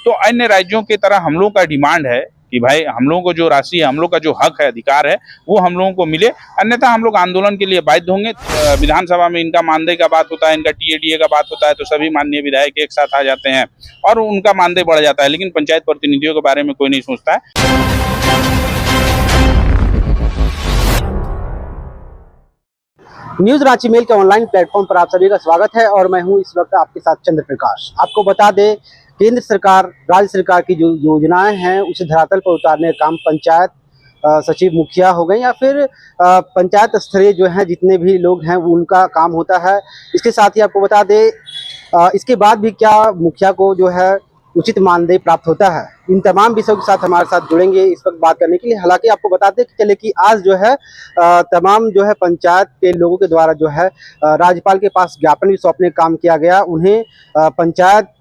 तो अन्य राज्यों की तरह हम लोग का डिमांड है कि भाई हम लोगों को जो राशि है, हम लोग का जो हक है, अधिकार है, वो हम लोगों को मिले, अन्यथा हम लोग आंदोलन के लिए बाध्य होंगे। विधानसभा में इनका मानदेय का बात होता है, इनका टीएडीए का बात होता है, तो सभी माननीय विधायक एक साथ आ जाते हैं और उनका मानदेय बढ़ जाता है, लेकिन पंचायत प्रतिनिधियों के बारे में कोई नहीं सोचता है। न्यूज रांची मेल के ऑनलाइन प्लेटफॉर्म पर आप सभी का स्वागत है और मैं हूं इस वक्त आपके साथ चंद्र प्रकाश। आपको बता दें, केंद्र सरकार, राज्य सरकार की जो योजनाएं हैं उसे धरातल पर उतारने का काम पंचायत सचिव, मुखिया हो गए या फिर पंचायत स्तरीय जो है जितने भी लोग हैं वो उनका काम होता है। इसके साथ ही आपको बता दें, इसके बाद भी क्या मुखिया को जो है उचित मानदेय प्राप्त होता है, इन तमाम विषयों के साथ हमारे साथ जुड़ेंगे इस वक्त बात करने के लिए। हालांकि आपको बताते चले कि आज जो है तमाम जो है पंचायत के लोगों के द्वारा जो है राज्यपाल के पास ज्ञापन भी सौंपने का काम किया गया, उन्हें पंचायत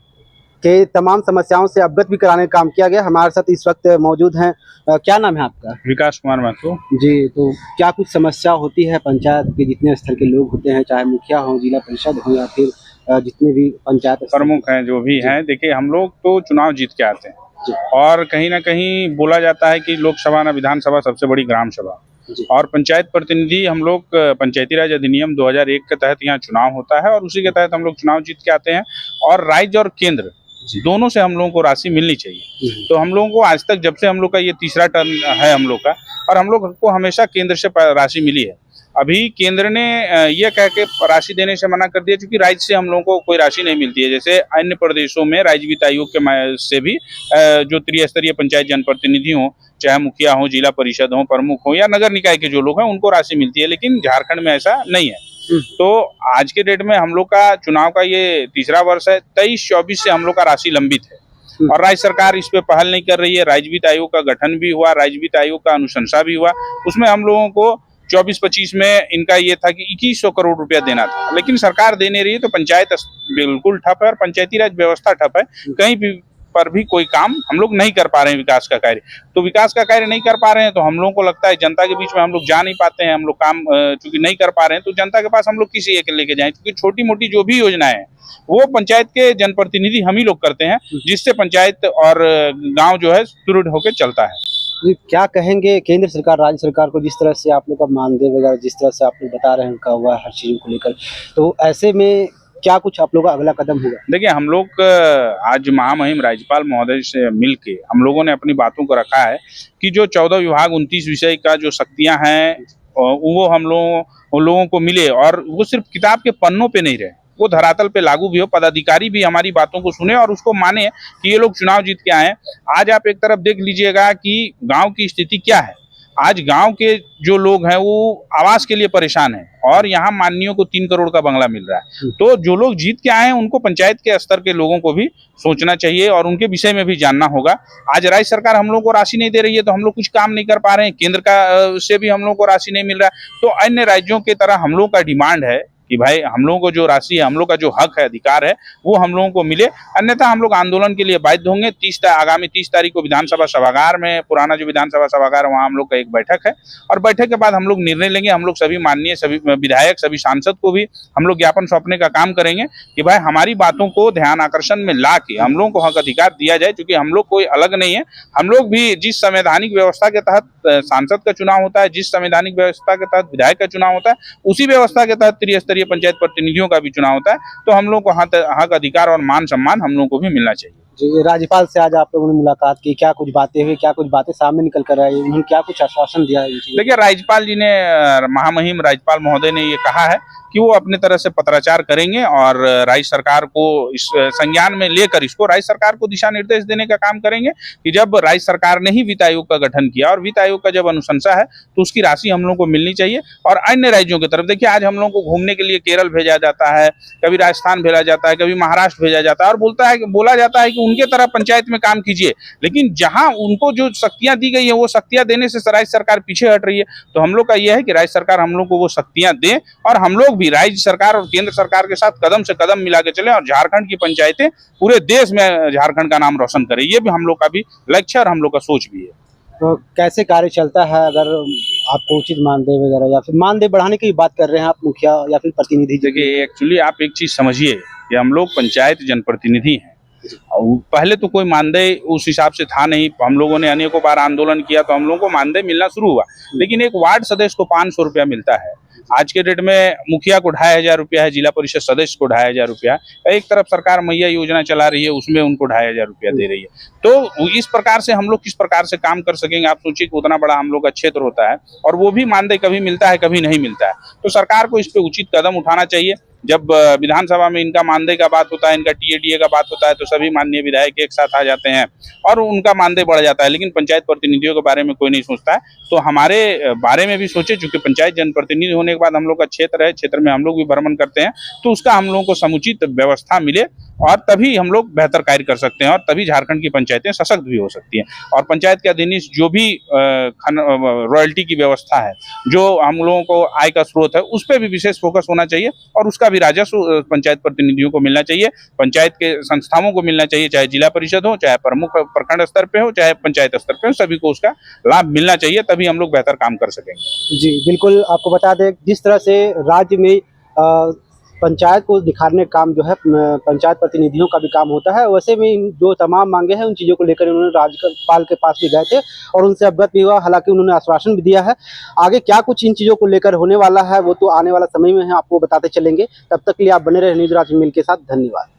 के तमाम समस्याओं से अवगत भी कराने का काम किया गया। हमारे साथ इस वक्त मौजूद हैं, क्या नाम है आपका? विकास कुमार महतो जी। तो क्या कुछ समस्या होती है पंचायत के जितने स्तर के लोग होते हैं, चाहे मुखिया हो, जिला परिषद हो या फिर जितने भी पंचायत प्रमुख हैं जो भी हैं? देखिए, हम लोग तो चुनाव जीत के आते हैं और कहीं ना कहीं बोला जाता है कि लोकसभा ना विधानसभा सबसे बड़ी ग्राम सभा, और पंचायत प्रतिनिधि हम लोग पंचायती राज अधिनियम 2001 के तहत यहाँ चुनाव होता है और उसी के तहत हम लोग चुनाव जीत के आते हैं और राज्य और केंद्र दोनों से हम लोगों को राशि मिलनी चाहिए। तो हम लोगों को आज तक, जब से हम लोग का ये तीसरा टर्म है हम लोग का, और हम लोग को हमेशा केंद्र से राशि मिली है। अभी केंद्र ने ये कह के राशि देने से मना कर दिया क्योंकि राज्य से हम लोगों को कोई राशि नहीं मिलती है। जैसे अन्य प्रदेशों में राज्य वित्त आयोग के से भी जो त्रिस्तरीय पंचायत जनप्रतिनिधि हो, चाहे मुखिया हो, जिला परिषद हो, प्रमुख हो या नगर निकाय के जो लोग हैं, उनको राशि मिलती है, लेकिन झारखंड में ऐसा नहीं है। तो आज के डेट में हम लोग का चुनाव का ये तीसरा वर्ष है, 23-24 से हम लोग का राशि लंबित है और राज्य सरकार इस पे पहल नहीं कर रही है। राज्य वित्त आयोग का गठन भी हुआ, राज्य वित्त आयोग का अनुशंसा भी हुआ, उसमें हम लोगों को 24-25 में इनका ये था कि 2100 करोड़ रुपया देना था, लेकिन सरकार दे नहीं रही है। तो पंचायत बिल्कुल ठप है और पंचायती राज व्यवस्था ठप है, कहीं भी पर भी कोई काम हम लोग नहीं कर पा रहे हैं विकास का कार्य। तो विकास का कार्य नहीं कर पा रहे हैं तो हम लोगों को लगता है जनता के बीच में हम लोग जा नहीं पाते हैं, हम लोग काम चूंकि नहीं कर पा रहे हैं तो जनता के पास हम लोग किसी एक लेके जाएं, क्योंकि छोटी मोटी जो भी योजनाएं हैं वो पंचायत के जनप्रतिनिधि हम ही लोग करते हैं, जिससे पंचायत और गाँव जो है सुदृढ़ होकर चलता है। क्या कहेंगे केंद्र सरकार, राज्य सरकार को, जिस तरह से आप लोग का मानदेय वगैरह जिस तरह से आप लोग बता रहे हैं उनका हुआ हर चीज़ों को लेकर, तो ऐसे में क्या कुछ आप लोग का अगला कदम होगा? देखिए, हम लोग आज महामहिम राज्यपाल महोदय से मिलके हम लोगों ने अपनी बातों को रखा है कि जो 14 विभाग 29 विषय का जो शक्तियां हैं वो हम लोगों को मिले और वो सिर्फ किताब के पन्नों पे नहीं रहे, वो धरातल पे लागू भी हो, पदाधिकारी भी हमारी बातों को सुने और उसको माने कि ये लोग चुनाव जीत के आए हैं। आज आप एक तरफ देख लीजिएगा कि गांव की स्थिति क्या है। आज गांव के जो लोग हैं वो आवास के लिए परेशान हैं और यहाँ माननीयों को 3 करोड़ का बंगला मिल रहा है। तो जो लोग जीत के आए हैं उनको पंचायत के स्तर के लोगों को भी सोचना चाहिए और उनके विषय में भी जानना होगा। आज राज्य सरकार हम लोग को राशि नहीं दे रही है तो हम लोग कुछ काम नहीं कर पा रहे हैं, केंद्र का से भी हम लोग को राशि नहीं मिल रहा है। तो अन्य राज्यों की तरह हम लोग का डिमांड है कि भाई हम लोगों को जो राशि है, हम लोग का जो हक है, अधिकार है, वो हम लोगों को मिले, अन्यथा हम लोग आंदोलन के लिए बाध्य होंगे। आगामी 30 तारीख को विधानसभा सभागार में, पुराना जो विधानसभा सभागार है, वहाँ हम लोग का एक बैठक है और बैठक के बाद हम लोग निर्णय लेंगे। हम लोग सभी माननीय सभी विधायक, सभी सांसद को भी हम लोग ज्ञापन सौंपने का काम करेंगे कि भाई हमारी बातों को ध्यान आकर्षण में ला के हम लोगों को हक अधिकार दिया जाए, क्योंकि हम लोग कोई अलग नहीं है। हम लोग भी जिस संवैधानिक व्यवस्था के तहत सांसद का चुनाव होता है, जिस संवैधानिक व्यवस्था के तहत विधायक का चुनाव होता है, उसी व्यवस्था के तहत त्रिस्तरीय पंचायत प्रतिनिधियों का भी चुनाव होता है। तो हम लोग को हक अधिकार और मान सम्मान हम लोगों को भी मिलना चाहिए। जी, राज्यपाल से आज आप लोगों ने मुलाकात की, क्या कुछ बातें हुई, क्या कुछ बातें सामने निकल कर आई, उन्होंने क्या कुछ आश्वासन दिया है? देखिए, राज्यपाल जी ने, महामहिम राज्यपाल महोदय ने ये कहा है कि वो अपने तरह से पत्राचार करेंगे और राज्य सरकार को इस संज्ञान में लेकर इसको राज्य सरकार को दिशा निर्देश देने का काम करेंगे कि जब राज्य सरकार ने ही वित्त आयोग का गठन किया और वित्त आयोग का जब अनुशंसा है तो उसकी राशि हम लोगों को मिलनी चाहिए। और अन्य राज्यों की तरफ देखिए, आज हम लोगों को घूमने के लिए केरल भेजा जाता है, कभी राजस्थान भेजा जाता है, कभी महाराष्ट्र भेजा जाता है और बोला जाता है कि उनके तरह पंचायत में काम कीजिए, लेकिन जहां उनको जो शक्तियां दी गई है वो शक्तियां देने से राज्य सरकार पीछे हट रही है। तो हम लोग का यह है कि राज्य सरकार हम लोग को वो शक्तियां दे और हम लोग भी राज्य सरकार और केंद्र सरकार के साथ कदम से कदम मिला के चले और झारखंड की पंचायतें पूरे देश में झारखंड का नाम रोशन करें। ये भी हम लोग का भी लक्ष्य और हम लोग का सोच भी है। तो कैसे कार्य चलता है अगर आपको उचित मानदेय वगैरह या फिर मानदेय बढ़ाने की बात कर रहे हैं आप, मुखिया या फिर प्रतिनिधि? देखिए, एक्चुअली आप एक चीज समझिए कि हम लोग पंचायत जनप्रतिनिधि हैं पहले तो कोई मानदेय उस हिसाब से था नहीं, हम लोगों ने अनेकों बार आंदोलन किया तो हम लोगों को मानदेय मिलना शुरू हुआ, लेकिन एक वार्ड सदस्य को 500 रुपया मिलता है। आज के डेट में मुखिया को 2500 रुपया है, जिला परिषद सदस्य को 2500 रुपया। एक तरफ सरकार मैया योजना चला रही है, उसमें उनको 2500 रुपया दे रही है। तो इस प्रकार से हम लोग किस प्रकार से काम कर सकेंगे? आप सोचिए कि उतना बड़ा हम लोग का क्षेत्र होता है और वो भी मानदेय कभी मिलता है, कभी नहीं मिलता है। तो सरकार को इस पे उचित कदम उठाना चाहिए। जब विधानसभा में इनका मानदेय का बात होता है, इनका टीएडीए का बात होता है, तो सभी माननीय विधायक एक साथ आ जाते हैं और उनका मानदेय बढ़ जाता है, लेकिन पंचायत प्रतिनिधियों के बारे में कोई नहीं सोचता है। तो हमारे बारे में भी सोचे, चूंकि पंचायत जनप्रतिनिधि होने के बाद हम लोग का क्षेत्र है, क्षेत्र में हम लोग भी भ्रमण करते हैं, तो उसका हम लोगों को समुचित व्यवस्था मिले और तभी हम लोग बेहतर कार्य कर सकते हैं और तभी झारखंड की पंचायतें सशक्त भी हो सकती हैं। और पंचायत के अधीन जो भी रॉयल्टी की व्यवस्था है, जो हम लोगों को आय का स्रोत है, उस पर भी विशेष फोकस होना चाहिए और उसका भी राजस्व पंचायत प्रतिनिधियों को मिलना चाहिए, पंचायत के संस्थाओं को मिलना चाहिए, चाहे जिला परिषद हो, चाहे प्रमुख प्रखंड स्तर पे हो, चाहे पंचायत स्तर पे हो, सभी को उसका लाभ मिलना चाहिए, तभी हम लोग बेहतर काम कर सकेंगे। जी बिल्कुल, आपको बता दें जिस तरह से राज्य में पंचायत को दिखाने का काम जो है पंचायत प्रतिनिधियों का भी काम होता है, वैसे में जो तमाम मांगे हैं उन चीज़ों को लेकर उन्होंने राज्यपाल के पास भी गए थे और उनसे अवगत भी हुआ। हालांकि उन्होंने आश्वासन भी दिया है, आगे क्या कुछ इन चीज़ों को लेकर होने वाला है वो तो आने वाला समय में है, आपको बताते चलेंगे। तब तक के लिए आप बने रहे न्यूज़ राज्य मेल के साथ। धन्यवाद।